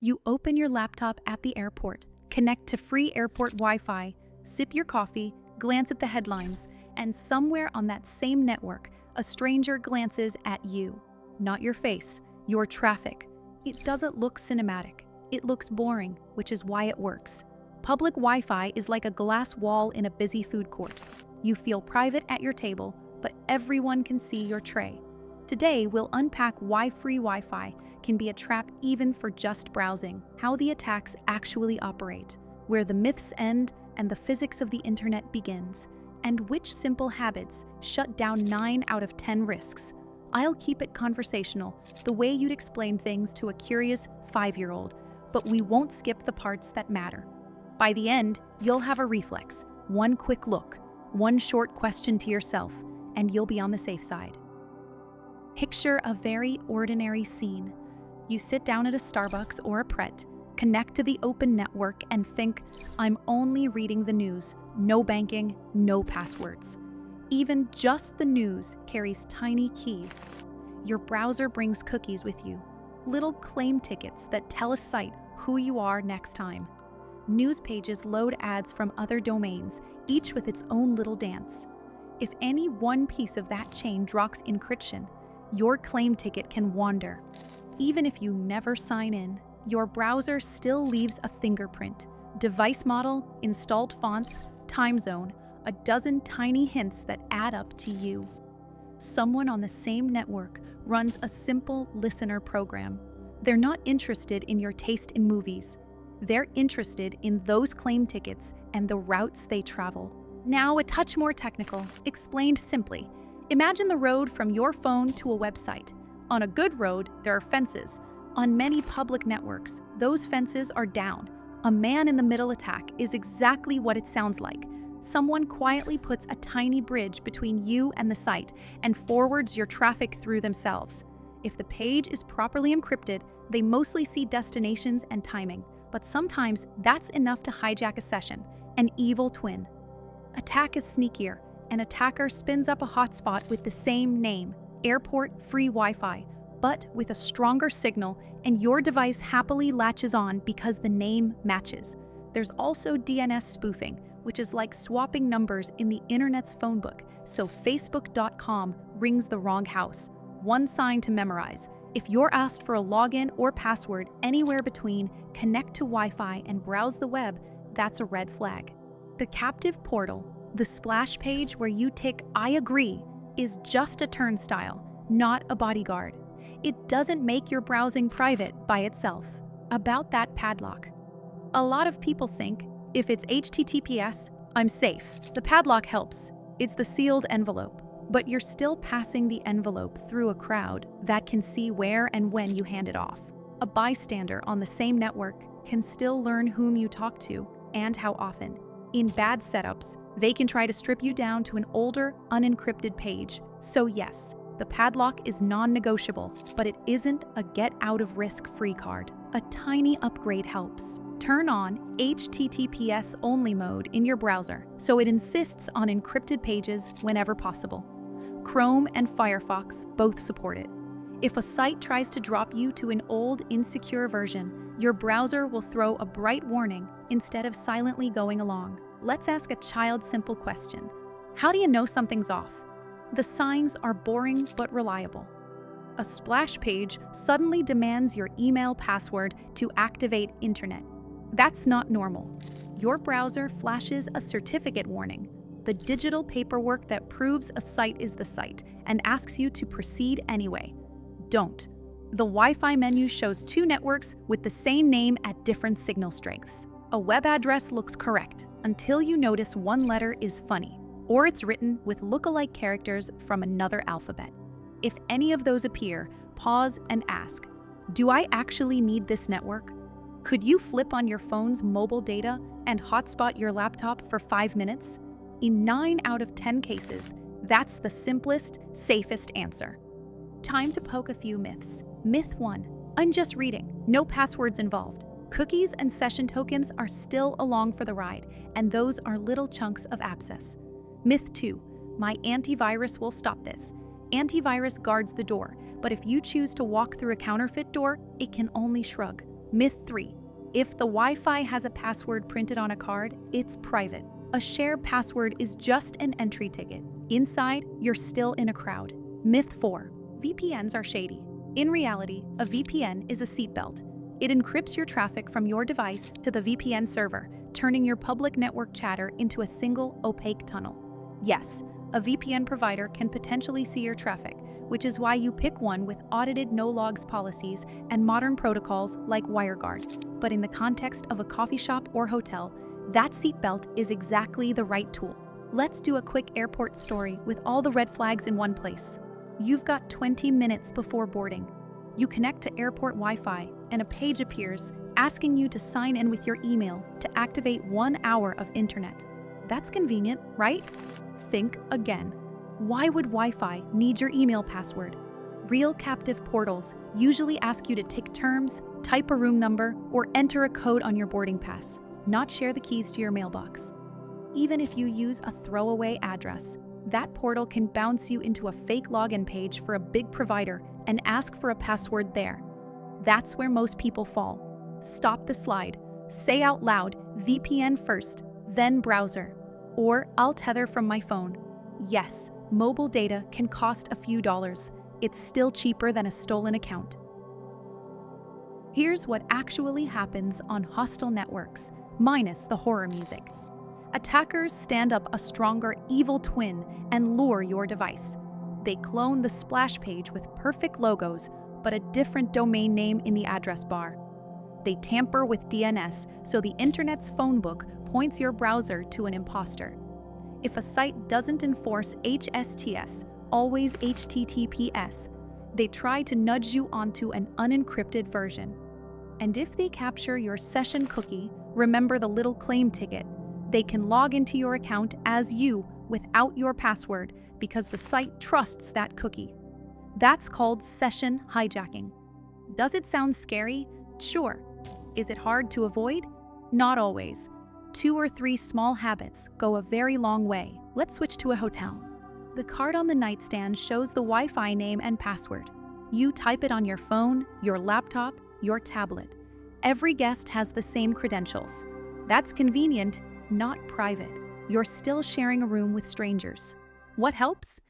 You open your laptop at the airport, connect to free airport Wi-Fi, sip your coffee, glance at the headlines, and somewhere on that same network, a stranger glances at you. Not your face, your traffic. It doesn't look cinematic. It looks boring, which is why it works. Public Wi-Fi is like a glass wall in a busy food court. You feel private at your table, but everyone can see your tray. Today, we'll unpack why free Wi-Fi can be a trap even for just browsing, how the attacks actually operate, where the myths end and the physics of the internet begins, and which simple habits shut down 9 out of 10 risks. I'll keep it conversational, the way you'd explain things to a curious 5-year-old, but we won't skip the parts that matter. By the end, you'll have a reflex, one quick look, one short question to yourself, and you'll be on the safe side. Picture a very ordinary scene. You sit down at a Starbucks or a Pret, connect to the open network, and think, I'm only reading the news, no banking, no passwords. Even just the news carries tiny keys. Your browser brings cookies with you, little claim tickets that tell a site who you are next time. News pages load ads from other domains, each with its own little dance. If any one piece of that chain drops encryption, your claim ticket can wander. Even if you never sign in, your browser still leaves a fingerprint, device model, installed fonts, time zone, a dozen tiny hints that add up to you. Someone on the same network runs a simple listener program. They're not interested in your taste in movies. They're interested in those claim tickets and the routes they travel. Now, a touch more technical, explained simply. Imagine the road from your phone to a website. On a good road, there are fences. On many public networks, those fences are down. A man-in-the-middle attack is exactly what it sounds like. Someone quietly puts a tiny bridge between you and the site and forwards your traffic through themselves. If the page is properly encrypted, they mostly see destinations and timing, but sometimes that's enough to hijack a session, an evil twin. Attack is sneakier. An attacker spins up a hotspot with the same name, airport free Wi-Fi, but with a stronger signal, and your device happily latches on because the name matches. There's also DNS spoofing, which is like swapping numbers in the internet's phone book, so Facebook.com rings the wrong house. One sign to memorize. If you're asked for a login or password anywhere between connect to Wi-Fi and browse the web, that's a red flag. The captive portal, the splash page where you tick I agree, is just a turnstile, not a bodyguard. It doesn't make your browsing private by itself. About that padlock. A lot of people think, if it's HTTPS, I'm safe. The padlock helps. It's the sealed envelope. But you're still passing the envelope through a crowd that can see where and when you hand it off. A bystander on the same network can still learn whom you talk to and how often. In bad setups, they can try to strip you down to an older, unencrypted page. So yes, the padlock is non-negotiable, but it isn't a get-out-of-risk-free card. A tiny upgrade helps. Turn on HTTPS only mode in your browser so it insists on encrypted pages whenever possible. Chrome and Firefox both support it. If a site tries to drop you to an old, insecure version, your browser will throw a bright warning instead of silently going along. Let's ask a child-simple question. How do you know something's off? The signs are boring but reliable. A splash page suddenly demands your email password to activate internet. That's not normal. Your browser flashes a certificate warning, the digital paperwork that proves a site is the site, and asks you to proceed anyway. Don't. The Wi-Fi menu shows 2 networks with the same name at different signal strengths. A web address looks correct until you notice one letter is funny, or it's written with look-alike characters from another alphabet. If any of those appear, pause and ask, do I actually need this network? Could you flip on your phone's mobile data and hotspot your laptop for 5 minutes? In 9 out of 10 cases, that's the simplest, safest answer. Time to poke a few myths. Myth 1. I'm just reading. No passwords involved. Cookies and session tokens are still along for the ride, and those are little chunks of access. Myth 2. My antivirus will stop this. Antivirus guards the door, but if you choose to walk through a counterfeit door, it can only shrug. Myth 3. If the Wi-Fi has a password printed on a card, it's private. A shared password is just an entry ticket. Inside, you're still in a crowd. Myth 4. VPNs are shady. In reality, a VPN is a seatbelt. It encrypts your traffic from your device to the VPN server, turning your public network chatter into a single, opaque tunnel. Yes, a VPN provider can potentially see your traffic, which is why you pick one with audited no-logs policies and modern protocols like WireGuard. But in the context of a coffee shop or hotel, that seatbelt is exactly the right tool. Let's do a quick airport story with all the red flags in one place. You've got 20 minutes before boarding. You connect to airport Wi-Fi, and a page appears asking you to sign in with your email to activate 1 hour of internet. That's convenient, right? Think again. Why would Wi-Fi need your email password? Real captive portals usually ask you to tick terms, type a room number, or enter a code on your boarding pass, not share the keys to your mailbox. Even if you use a throwaway address, that portal can bounce you into a fake login page for a big provider and ask for a password there. That's where most people fall. Stop the slide. Say out loud, VPN-first, then browser. Or I'll tether from my phone. Yes, mobile data can cost a few dollars. It's still cheaper than a stolen account. Here's what actually happens on hostile networks, minus the horror music. Attackers stand up a stronger evil twin and lure your device. They clone the splash page with perfect logos, but a different domain name in the address bar. They tamper with DNS so the internet's phone book points your browser to an imposter. If a site doesn't enforce HSTS, always HTTPS, they try to nudge you onto an unencrypted version. And if they capture your session cookie, remember the little claim ticket. They can log into your account as you without your password because the site trusts that cookie. That's called session hijacking. Does it sound scary? Sure. Is it hard to avoid? Not always. 2 or 3 small habits go a very long way. Let's switch to a hotel. The card on the nightstand shows the Wi-Fi name and password. You type it on your phone, your laptop, your tablet. Every guest has the same credentials. That's convenient, not private. You're still sharing a room with strangers. What helps?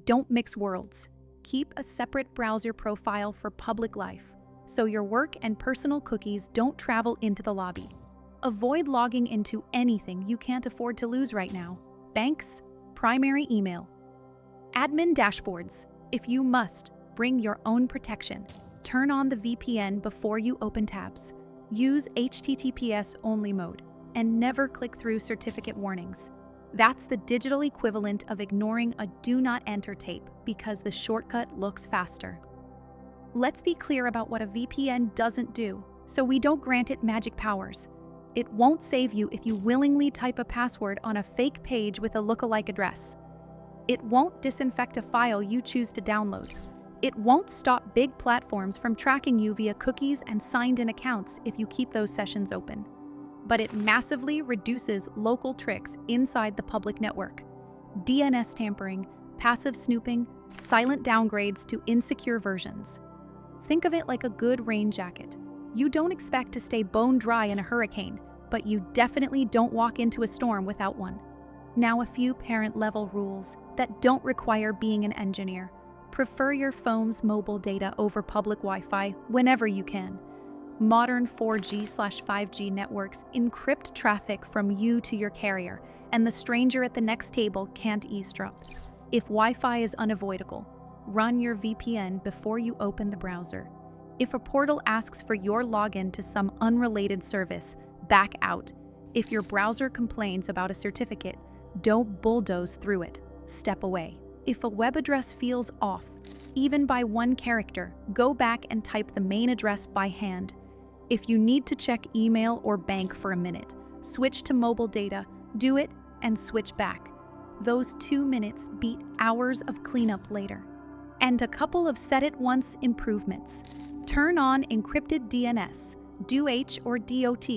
Don't mix worlds. Keep a separate browser profile for public life, so your work and personal cookies don't travel into the lobby. Avoid logging into anything you can't afford to lose right now. Banks, primary email. Admin dashboards. If you must, bring your own protection. Turn on the VPN before you open tabs. Use HTTPS only mode, and never click through certificate warnings. That's the digital equivalent of ignoring a do not enter tape because the shortcut looks faster. Let's be clear about what a VPN doesn't do, so we don't grant it magic powers. It won't save you if you willingly type a password on a fake page with a lookalike address. It won't disinfect a file you choose to download. It won't stop big platforms from tracking you via cookies and signed-in accounts if you keep those sessions open. But it massively reduces local tricks inside the public network. DNS tampering, passive snooping, silent downgrades to insecure versions. Think of it like a good rain jacket. You don't expect to stay bone dry in a hurricane, but you definitely don't walk into a storm without one. Now a few parent-level rules that don't require being an engineer. Prefer your phone's mobile data over public Wi-Fi whenever you can. Modern 4G/5G networks encrypt traffic from you to your carrier, and the stranger at the next table can't eavesdrop. If Wi-Fi is unavoidable, run your VPN before you open the browser. If a portal asks for your login to some unrelated service, back out. If your browser complains about a certificate, don't bulldoze through it. Step away. If a web address feels off, even by 1 character, go back and type the main address by hand. If you need to check email or bank for a minute, switch to mobile data, do it, and switch back. Those 2 minutes beat hours of cleanup later. And a couple of set-it-once improvements. Turn on encrypted DNS, DOH or DOT,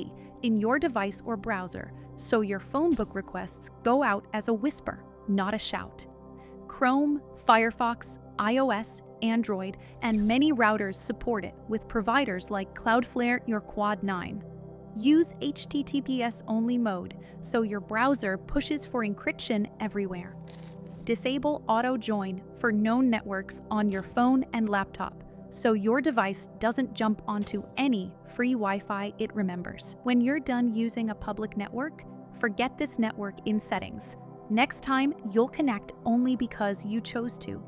in your device or browser, so your phone book requests go out as a whisper, not a shout. Chrome, Firefox, iOS, Android, and many routers support it with providers like Cloudflare or Quad 9. Use HTTPS-only mode so your browser pushes for encryption everywhere. Disable auto-join for known networks on your phone and laptop so your device doesn't jump onto any free Wi-Fi it remembers. When you're done using a public network, forget this network in settings. Next time, you'll connect only because you chose to.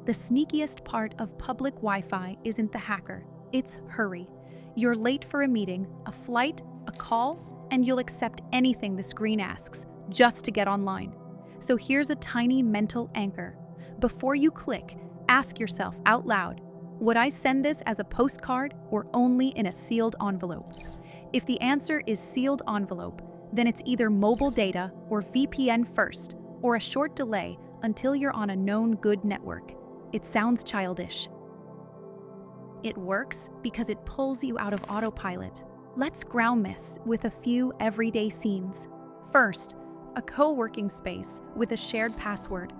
The sneakiest part of public Wi-Fi isn't the hacker, it's hurry. You're late for a meeting, a flight, a call, and you'll accept anything the screen asks just to get online. So here's a tiny mental anchor. Before you click, ask yourself out loud, would I send this as a postcard or only in a sealed envelope? If the answer is sealed envelope, then it's either mobile data or VPN-first, or a short delay until you're on a known good network. It sounds childish. It works because it pulls you out of autopilot. Let's ground this with a few everyday scenes. First, a co-working space with a shared password.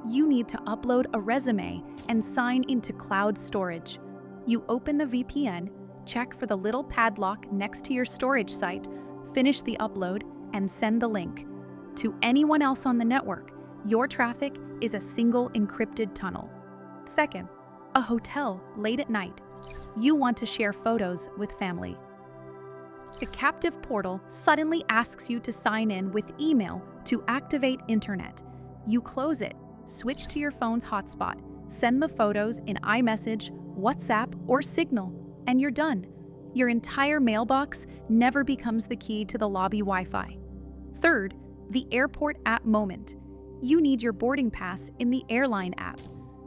You need to upload a resume and sign into cloud storage. You open the VPN, check for the little padlock next to your storage site, finish the upload, and send the link. To anyone else on the network, your traffic is a single encrypted tunnel. Second, a hotel late at night. You want to share photos with family. The captive portal suddenly asks you to sign in with email to activate internet. You close it, switch to your phone's hotspot, send the photos in iMessage, WhatsApp, or Signal, and you're done. Your entire mailbox never becomes the key to the lobby Wi-Fi. Third, the airport app moment. You need your boarding pass in the airline app.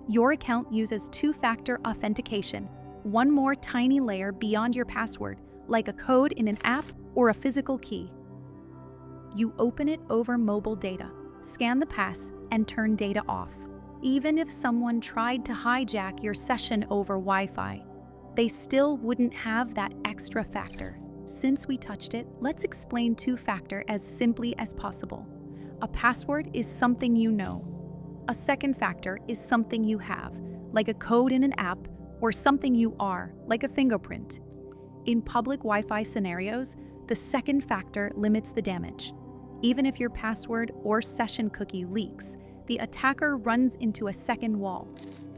Your account uses two-factor authentication, one more tiny layer beyond your password, like a code in an app or a physical key. You open it over mobile data, scan the pass, and turn data off. Even if someone tried to hijack your session over Wi-Fi, they still wouldn't have that extra factor. Since we touched it, let's explain two-factor as simply as possible. A password is something you know. A second factor is something you have, like a code in an app, or something you are, like a fingerprint. In public Wi-Fi scenarios, the second factor limits the damage. Even if your password or session cookie leaks, the attacker runs into a second wall.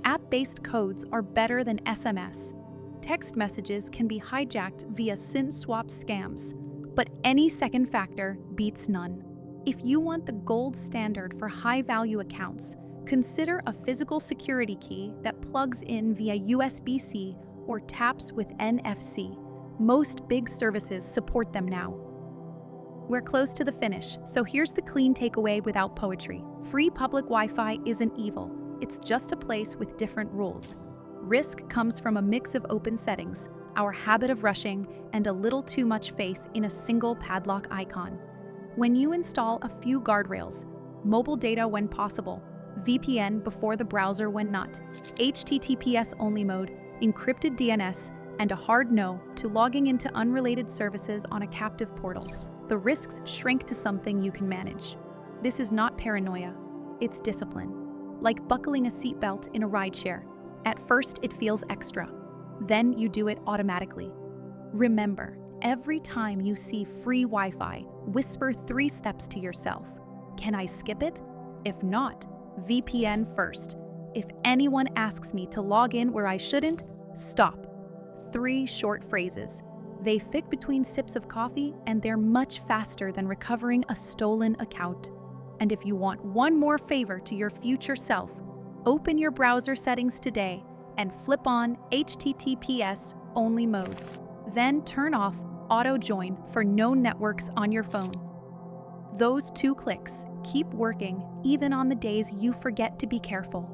App-based codes are better than SMS. Text messages can be hijacked via SIM swap scams, but any second factor beats none. If you want the gold standard for high-value accounts, consider a physical security key that plugs in via USB-C or taps with NFC. Most big services support them now. We're close to the finish, so here's the clean takeaway without poetry. Free public Wi-Fi isn't evil. It's just a place with different rules. Risk comes from a mix of open settings, our habit of rushing, and a little too much faith in a single padlock icon. When you install a few guardrails, mobile data when possible, VPN before the browser when not, HTTPS only mode, encrypted DNS, and a hard no to logging into unrelated services on a captive portal, the risks shrink to something you can manage. This is not paranoia, it's discipline. Like buckling a seatbelt in a rideshare. At first, it feels extra. Then you do it automatically. Remember, every time you see free Wi-Fi, whisper 3 steps to yourself. Can I skip it? If not, VPN first. If anyone asks me to log in where I shouldn't, stop. 3 short phrases. They fit between sips of coffee, and they're much faster than recovering a stolen account. And if you want one more favor to your future self, open your browser settings today and flip on HTTPS only mode. Then turn off auto join for known networks on your phone. Those 2 clicks keep working even on the days you forget to be careful.